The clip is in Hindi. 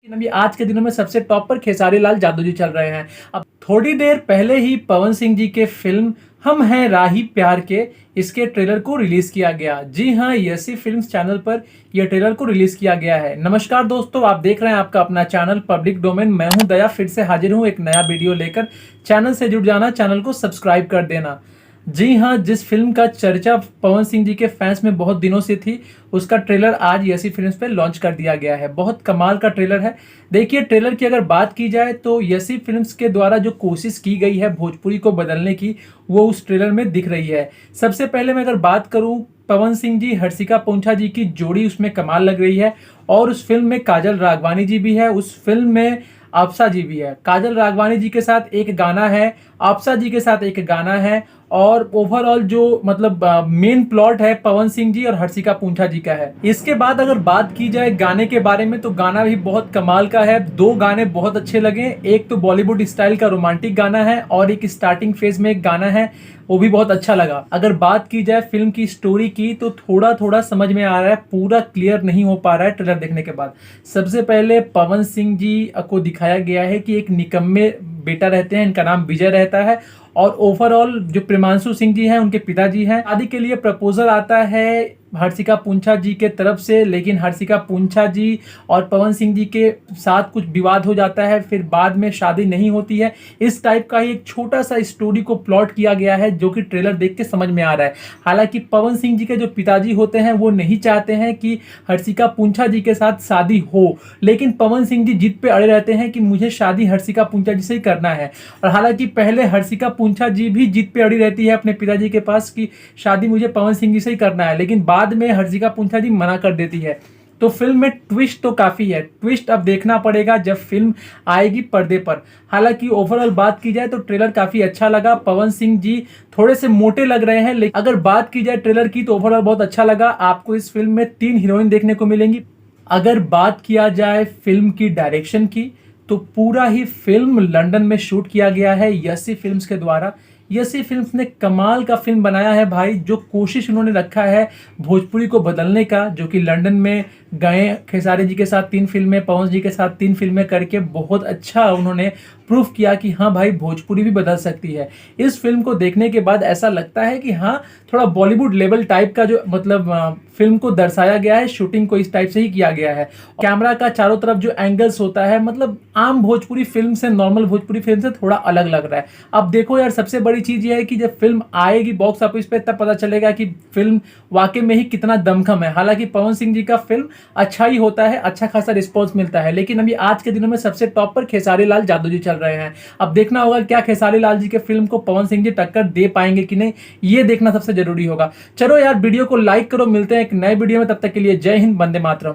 लेकिन अभी आज के दिनों में सबसे टॉप पर खेसारी लाल जादू जी चल रहे हैं। अब थोड़ी देर पहले ही पवन सिंह जी के फिल्म हम हैं राही प्यार के इसके ट्रेलर को रिलीज किया गया। जी हाँ, यसी फिल्म्स चैनल पर यह ट्रेलर को रिलीज किया गया है। नमस्कार दोस्तों, आप देख रहे हैं आपका अपना चैनल पब्लिक डोमेन। मैं हूं दया, फिर से हाजिर हूं एक नया वीडियो लेकर। चैनल से जुड़ जाना, चैनल को सब्सक्राइब कर देना। जी हाँ, जिस फिल्म का चर्चा पवन सिंह जी के फैंस में बहुत दिनों से थी, उसका ट्रेलर आज यसी फिल्म्स पे लॉन्च कर दिया गया है। बहुत कमाल का ट्रेलर है। देखिए, ट्रेलर की अगर बात की जाए तो यसी फिल्म्स के द्वारा जो कोशिश की गई है भोजपुरी को बदलने की, वो उस ट्रेलर में दिख रही है। सबसे पहले मैं अगर बात करूं, पवन सिंह जी हर्षिका पूंछा जी की जोड़ी उसमें कमाल लग रही है। और उस फिल्म में काजल राघवानी जी भी है, उस फिल्म में आपसा जी भी है। काजल राघवानी जी के साथ एक गाना है, आपसा जी के साथ एक गाना है। और ओवरऑल जो मतलब मेन प्लॉट है पवन सिंह जी और हर्षिका पूंछा जी का है। इसके बाद अगर बात की जाए गाने के बारे में, तो गाना भी बहुत कमाल का है। दो गाने बहुत अच्छे लगे। एक तो बॉलीवुड स्टाइल का रोमांटिक गाना है और एक स्टार्टिंग फेज में एक गाना है, वो भी बहुत अच्छा लगा। अगर बात की जाए फिल्म की स्टोरी की, तो थोड़ा थोड़ा समझ में आ रहा है, पूरा क्लियर नहीं हो पा रहा है ट्रेलर देखने के बाद। सबसे पहले पवन सिंह जी को दिखाया गया है कि एक निकम्मे बेटा रहते हैं, इनका नाम विजय रहता है। और ओवरऑल जो प्रेमांशु सिंह जी हैं, उनके पिताजी हैं। शादी के लिए प्रपोजल आता है हर्षिका पूंछा जी के तरफ से, लेकिन हर्षिका पूंछा जी और पवन सिंह जी के साथ कुछ विवाद हो जाता है, फिर बाद में शादी नहीं होती है। इस टाइप का ही एक छोटा सा स्टोरी को प्लॉट किया गया है, जो कि ट्रेलर देख के समझ में आ रहा है। हालांकि पवन सिंह जी के जो पिताजी होते हैं, वो नहीं चाहते हैं कि हर्षिका पूंछा जी के साथ शादी हो, लेकिन पवन सिंह जी जिद पे अड़े रहते हैं कि मुझे शादी हर्षिका पूंछा जी से ही करना है। और हालांकि पहले हर्षिका पूंछा जी भी जिद पे अड़ी रहती है अपने पिताजी के पास कि शादी मुझे पवन सिंह जी से ही करना है, लेकिन बाद में हर्षिका पूंछा जी मना कर देती है। तो फिल्म में ट्विस्ट तो काफी है। ट्विस्ट अब देखना पड़ेगा जब फिल्म आएगी पर्दे पर। हालांकि ओवरऑल बात की जाए तो ट्रेलर काफी अच्छा लगा। पवन सिंह जी थोड़े से मोटे लग रहे हैं, लेकिन अगर बात की जाए ट्रेलर की तो ओवरऑल बहुत अच्छा लगा। आपको इस फिल्म में 3 हीरोइन देखने को मिलेंगी। अगर बात किया जाए फिल्म की डायरेक्शन की, तो पूरा ही फिल्म लंदन में शूट किया गया है यसी फिल्म्स के द्वारा। यसी फिल्म्स ने कमाल का फिल्म बनाया है भाई। जो कोशिश उन्होंने रखा है भोजपुरी को बदलने का, जो कि लंदन में गए, खेसारी जी के साथ 3 फिल्में, पवन जी के साथ 3 फिल्में करके बहुत अच्छा उन्होंने प्रूफ किया कि हाँ भाई, भोजपुरी भी बदल सकती है। इस फिल्म को देखने के बाद ऐसा लगता है कि हाँ, थोड़ा बॉलीवुड लेवल टाइप का जो मतलब फिल्म को दर्शाया गया है, शूटिंग को इस टाइप से ही किया गया है। कैमरा का चारों तरफ जो एंगल्स होता है, मतलब आम भोजपुरी फिल्म से, नॉर्मल भोजपुरी फिल्म से थोड़ा अलग लग रहा है। अब देखो यार, सबसे बड़ी चीज ये है कि जब फिल्म आएगी बॉक्स ऑफिस पे, तब पता चलेगा कि फिल्म वाकई में ही कितना दमखम है। हालांकि पवन सिंह जी का फिल्म अच्छा ही होता है, अच्छा खासा रिस्पॉन्स मिलता है, लेकिन अभी आज के दिनों में सबसे टॉप पर खेसारी लाल जादू जी चल रहे हैं। अब देखना होगा क्या खेसारी लाल जी के फिल्म को पवन सिंह जी टक्कर दे पाएंगे कि नहीं, ये देखना सबसे जरूरी होगा। चलो यार, वीडियो को लाइक करो, मिलते हैं एक नए वीडियो में। तब तक के लिए जय हिंद, वंदे मातरम।